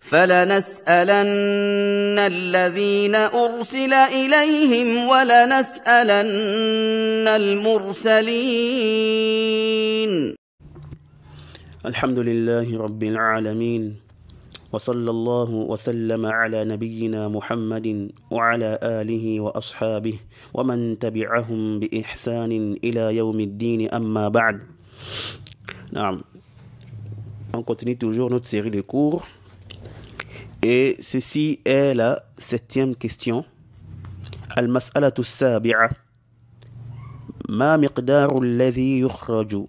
فَلَنَسْأَلَنَّ الَّذِينَ أُرْسِلَ إِلَيْهِمْ وَلَنَسْأَلَنَّ الْمُرْسَلِينَ. الحمد لله رب العالمين وصلى الله وسلم على نبينا محمد وعلى آله وأصحابه ومن تبعهم بإحسان إلى يوم الدين أما بعد. نعم. On continue toujours notre série de cours et ceci est la 7e question. المسألة السابعة ما مقدار الذي يخرج.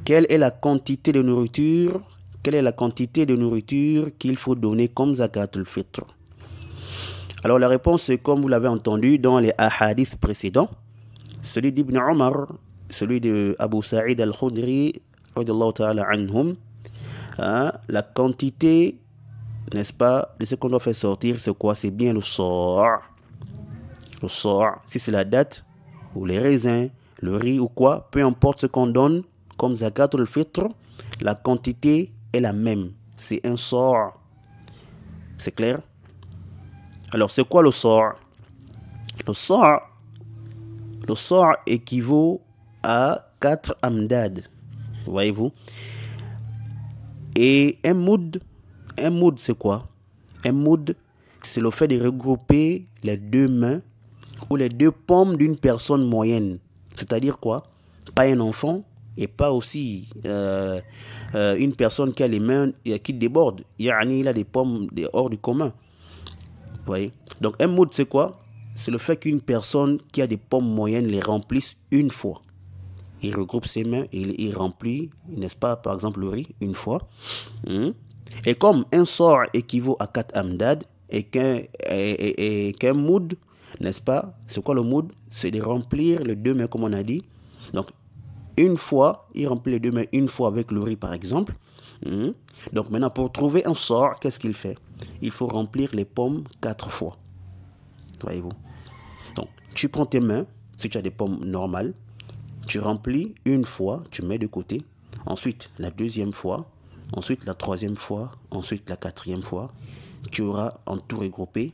Quelle est la quantité de nourriture? Quelle est la quantité de nourriture qu'il faut donner comme zakat al-fitr? Alors la réponse est comme vous l'avez entendu dans les hadiths précédents. Celui d'Ibn Omar, celui de Abu Sa'id al-Khudri, radiyallahu ta'ala anhum. La quantité, n'est-ce pas, de ce qu'on doit faire sortir, c'est quoi? C'est bien le sort. Le sort, si c'est la date, ou les raisins, le riz ou quoi, peu importe ce qu'on donne comme zakat al-fitr, la quantité est la même. C'est un sort. C'est clair? Alors, c'est quoi le sort? Le sort équivaut à 4 amdad. Voyez-vous? Et un moud, c'est quoi? Un moud, c'est le fait de regrouper les deux mains ou les deux paumes d'une personne moyenne. C'est-à-dire quoi? Pas un enfant et pas aussi une personne qui a les mains qui débordent. Il a des paumes hors du commun. Vous voyez? Donc un moud, c'est quoi? C'est le fait qu'une personne qui a des paumes moyennes les remplisse une fois. Il regroupe ses mains et il remplit, n'est-ce pas, par exemple le riz, une fois. Et comme un sort équivaut à 4 amdad et qu'un moud, n'est-ce pas, c'est quoi le moud? C'est de remplir les deux mains comme on a dit. Donc une fois, il remplit les deux mains une fois avec le riz par exemple. Donc maintenant pour trouver un sort, qu'est-ce qu'il fait? Il faut remplir les pommes 4 fois. Voyez-vous? Donc tu prends tes mains, si tu as des pommes normales, tu remplis une fois, tu mets de côté. Ensuite la deuxième fois, ensuite la troisième fois, ensuite la quatrième fois. Tu auras en tout regroupé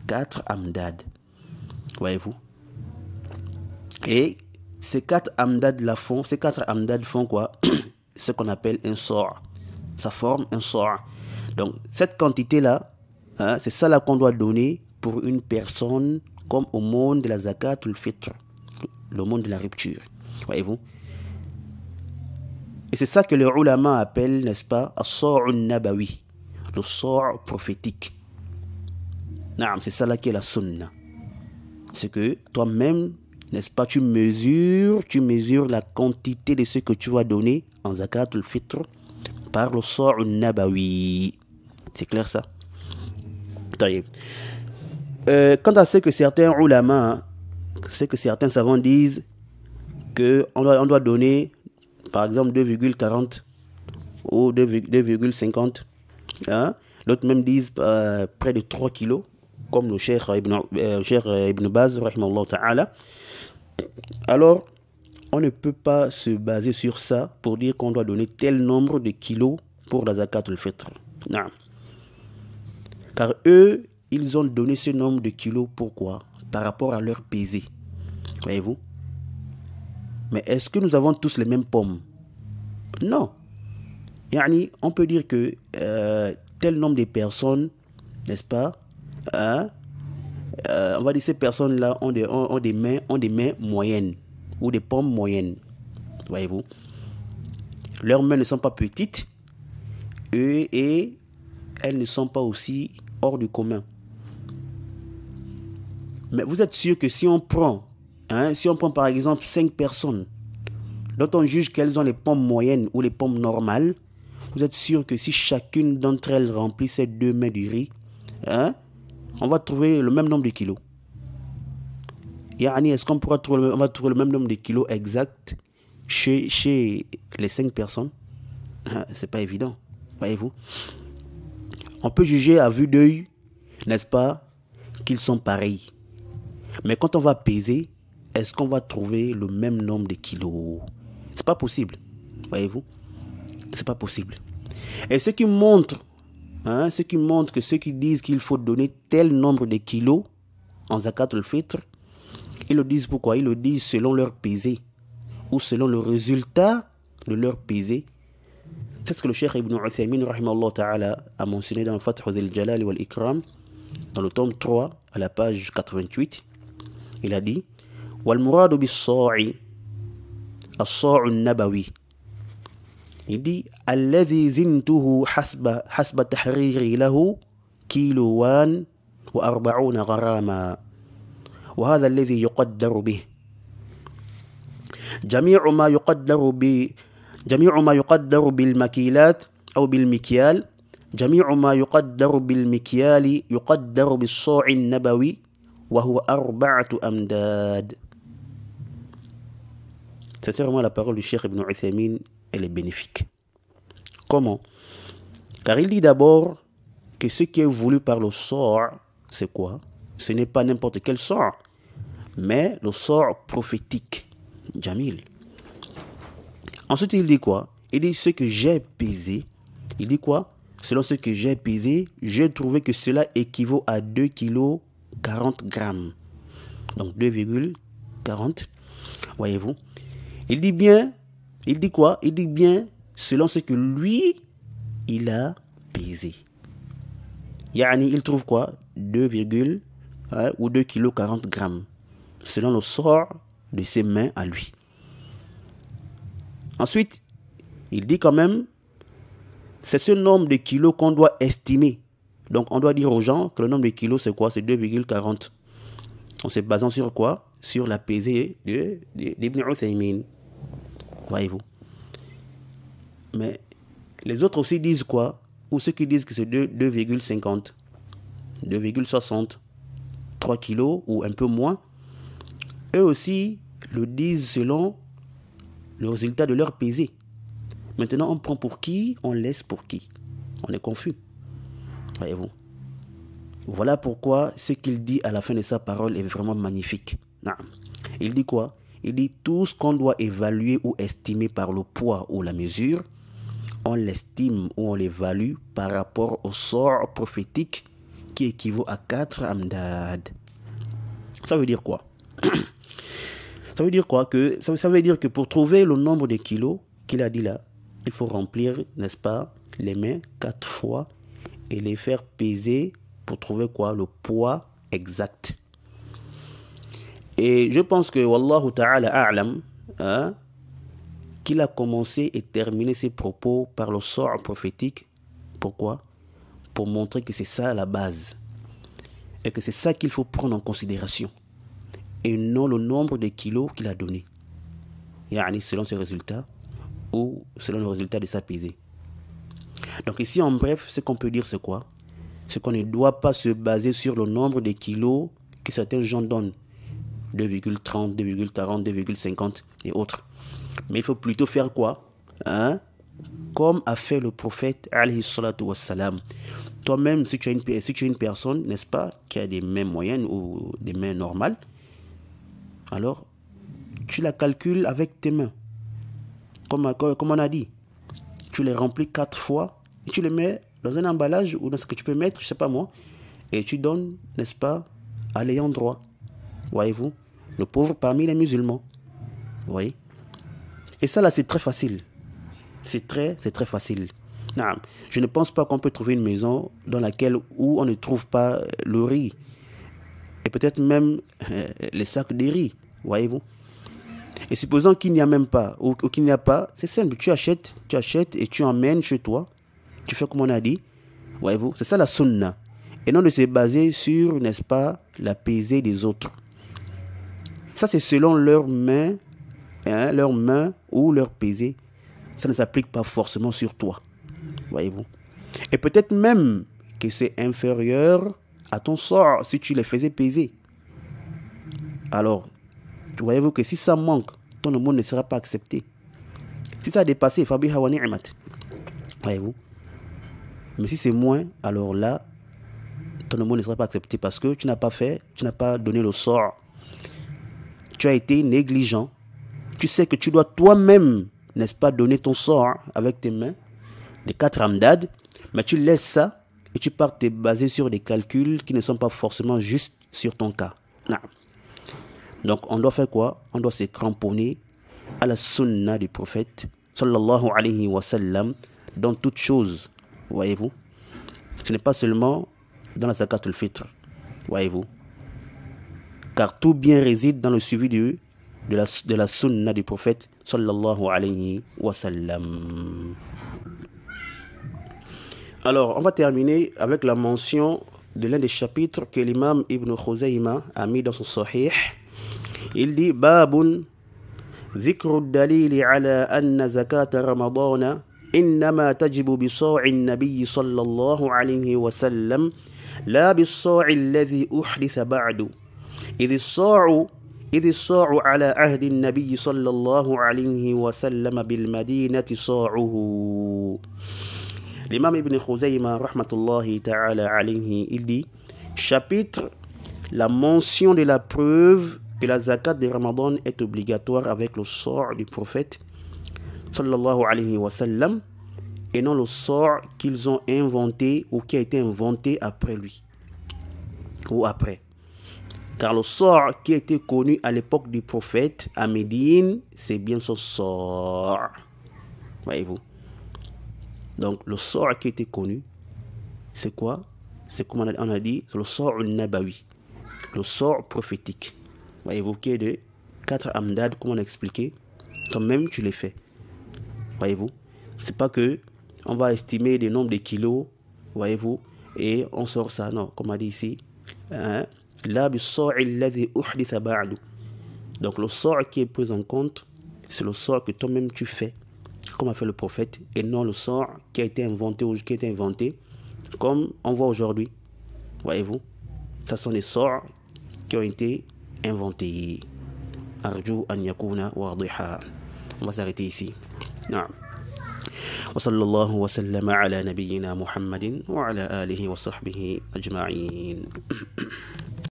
4 amdad. Voyez-vous? Et ces 4 amdad font quoi? Ce qu'on appelle un sort. Ça forme un sort. Donc cette quantité-là, c'est ça là qu'on doit donner pour une personne comme au monde de la zakat ou le fitr, le monde de la rupture. Voyez-vous? Et c'est ça que les ulama appellent, n'est-ce pas, as-sa'u nabawi, le sort prophétique. C'est ça là qui est la sunna. C'est que toi-même, n'est-ce pas, tu mesures la quantité de ce que tu vas donner en zakat ou le fitr par le sa'u nabawi. C'est clair ça? Quant à ce que certains ulama, ce que certains savants disent, qu'on doit donner par exemple 2,40 ou 2,50. D'autres même disent près de 3 kilos, comme le Cheikh Ibn Baz, rahimahullah ta'ala. Alors, on ne peut pas se baser sur ça pour dire qu'on doit donner tel nombre de kilos pour la zakat al-fitr. Non. Car eux, ils ont donné ce nombre de kilos, pourquoi? Par rapport à leur pesée. Voyez-vous? Mais est-ce que nous avons tous les mêmes pommes? Non. On peut dire que tel nombre de personnes, n'est-ce pas, on va dire ces personnes-là ont des mains moyennes ou des pommes moyennes. Voyez-vous? Leurs mains ne sont pas petites et elles ne sont pas aussi hors du commun. Mais vous êtes sûr que si on prend par exemple 5 personnes dont on juge qu'elles ont les pommes moyennes ou les pommes normales, vous êtes sûr que si chacune d'entre elles remplit ces 2 mains du riz, on va trouver le même nombre de kilos. Est-ce qu'on pourra trouver le même nombre de kilos exact chez les 5 personnes? C'est pas évident, voyez-vous. On peut juger à vue d'œil, n'est-ce pas, qu'ils sont pareils. Mais quand on va peser, est-ce qu'on va trouver le même nombre de kilos? C'est pas possible, voyez-vous. C'est pas possible. Et ce qui montre que ceux qui disent qu'il faut donner tel nombre de kilos en zakat al-fitr, ils le disent pourquoi? Ils le disent selon leur pesée ou selon le résultat de leur pesée. C'est ce que le Cheikh Ibn Uthaymin rahimahullah ta'ala a mentionné dans Fath al-Jalal wal Ikram, dans le tome 3, à la page 88. Il a dit wal muradu bis sa'i as-sa'u an-nabawi. Il dit alladhi zintuhu hasba tahriri lahu kilowan wa 40 gharama wa hadha alladhi yuqaddaru bih jami'u ma yuqaddaru بالمكيلات أو بالمكيال جميع ما يقدر بالمكيال يقدر بالصاع النبوي وهو 4 أمداد. Sincèrement, la parole du Cheikh Ibn Uthaymin, elle est bénéfique. Comment? Car il dit d'abord que ce qui est voulu par le sort, c'est quoi? Ce n'est pas n'importe quel sort, mais le sort prophétique. Jamil. Ensuite, il dit quoi? Il dit ce que j'ai pesé. Il dit quoi? Selon ce que j'ai pesé, j'ai trouvé que cela équivaut à 2 kg 40 grammes. Donc 2,40. Voyez-vous? Il dit bien, il dit quoi? Il dit bien selon ce que lui, il a pesé. Yani, il trouve quoi? 2, ou 2 kg 40 grammes. Selon le sort de ses mains à lui. Ensuite, il dit quand même, c'est ce nombre de kilos qu'on doit estimer. Donc, on doit dire aux gens que le nombre de kilos, c'est quoi? C'est 2,40. On s'est basant sur quoi? Sur la pesée d'Ibn Uthaymin. Voyez-vous? Mais les autres aussi disent quoi? Ou ceux qui disent que c'est 2,50, 2,60, 3 kilos ou un peu moins, eux aussi le disent selon le résultat de leur pesée. Maintenant, on prend pour qui, on laisse pour qui. On est confus. Voyez-vous? Voilà pourquoi ce qu'il dit à la fin de sa parole est vraiment magnifique. Il dit quoi? Il dit tout ce qu'on doit évaluer ou estimer par le poids ou la mesure, on l'estime ou on l'évalue par rapport au sort prophétique qui équivaut à 4 amdad. Ça veut dire quoi? Ça veut dire quoi? Ça veut dire que pour trouver le nombre de kilos qu'il a dit là, il faut remplir, n'est-ce pas, les mains 4 fois et les faire peser pour trouver quoi? Le poids exact. Et je pense que Wallahu ta'ala a'lam, qu'il a commencé et terminé ses propos par le sort prophétique. Pourquoi? Pour montrer que c'est ça la base. Et que c'est ça qu'il faut prendre en considération. Et non le nombre de kilos qu'il a donné. Yani selon ses résultats ou selon le résultat de sa pesée. Donc ici en bref, ce qu'on peut dire c'est quoi? C'est qu'on ne doit pas se baser sur le nombre de kilos que certains gens donnent. 2,30, 2,40, 2,50 et autres. Mais il faut plutôt faire quoi? Comme a fait le prophète alayhi salatu wassalam. Toi-même, si tu es une personne, n'est-ce pas, qui a des mains moyennes ou des mains normales, alors tu la calcules avec tes mains. Comme on a dit. Tu les remplis 4 fois et tu les mets dans un emballage ou dans ce que tu peux mettre, je sais pas moi, et tu donnes, n'est-ce pas, à l'ayant droit. Voyez-vous? Le pauvre parmi les musulmans. Vous voyez? Et ça là, c'est très facile. C'est très facile. Non, je ne pense pas qu'on peut trouver une maison dans laquelle où on ne trouve pas le riz. Et peut-être même les sacs de riz. Voyez-vous? Et supposons qu'il n'y a même pas, ou qu'il n'y a pas, c'est simple. Tu achètes et tu emmènes chez toi. Tu fais comme on a dit. Voyez-vous? C'est ça la sunna. Et non de se baser sur, n'est-ce pas, la pesée des autres. Ça, c'est selon leurs mains, ou leur pesée. Ça ne s'applique pas forcément sur toi. Voyez-vous? Et peut-être même que c'est inférieur à ton sort si tu les faisais peser. Alors, voyez-vous que si ça manque, ton aumône ne sera pas accepté. Si ça a dépassé, fabiha wa ni'mat. Voyez-vous? Mais si c'est moins, alors là, ton aumône ne sera pas accepté parce que tu n'as pas donné le sort. Tu as été négligent. Tu sais que tu dois toi-même, n'est-ce pas, donner ton sort avec tes mains. des 4 amdad, mais tu laisses ça et tu pars te baser sur des calculs qui ne sont pas forcément justes sur ton cas. Non. Donc on doit faire quoi? On doit se cramponner à la sunna du prophète sallallahu alayhi wa sallam dans toutes choses, voyez-vous. Ce n'est pas seulement dans la zakat al-fitr, voyez-vous. Car tout bien réside dans le suivi de la sunna du prophète sallallahu alayhi wa sallam. Alors, on va terminer avec la mention de l'un des chapitres que l'imam Ibn Khuzayma a mis dans son sahih. Il dit Babun ذكر الدليل على أن زكاة رمضان إنما تجب بصاع النبي صلى الله عليه وسلم لا بالصاع الذي أحدث بعد إذ الصاع على عهد النبي صلى الله عليه وسلم بالمدينة صاعه. L'imam Ibn Khuzayma rahmatullahi ta'ala alayhi, il dit chapitre la mention de la preuve que la zakat de Ramadan est obligatoire avec le sort du prophète sallallahu alayhi wa sallam et non le sort qu'ils ont inventé ou qui a été inventé après lui ou après. Car le sort qui a été connu à l'époque du prophète à Médine, c'est bien ce sort. Voyez-vous. Donc le sort qui a été connu, c'est quoi? C'est comme on a dit, c'est le sort al-nabawi, le sort prophétique. Voyez-vous, qui est de 4 amdad, comme on a expliqué, toi-même tu les fais. Voyez-vous, c'est pas que on va estimer des nombres de kilos, voyez-vous, et on sort ça, non, comme on a dit ici, donc le sort qui est pris en compte, c'est le sort que toi-même tu fais, comme a fait le prophète, et non le sort qui a été inventé ou qui a été inventé, comme on voit aujourd'hui. Voyez-vous, ça sont des sorts qui ont été inventés. Arju an yakuna wadiha. On va s'arrêter ici. Non. وصلى الله وسلم على نبينا محمد وعلى آله وصحبه أجمعين.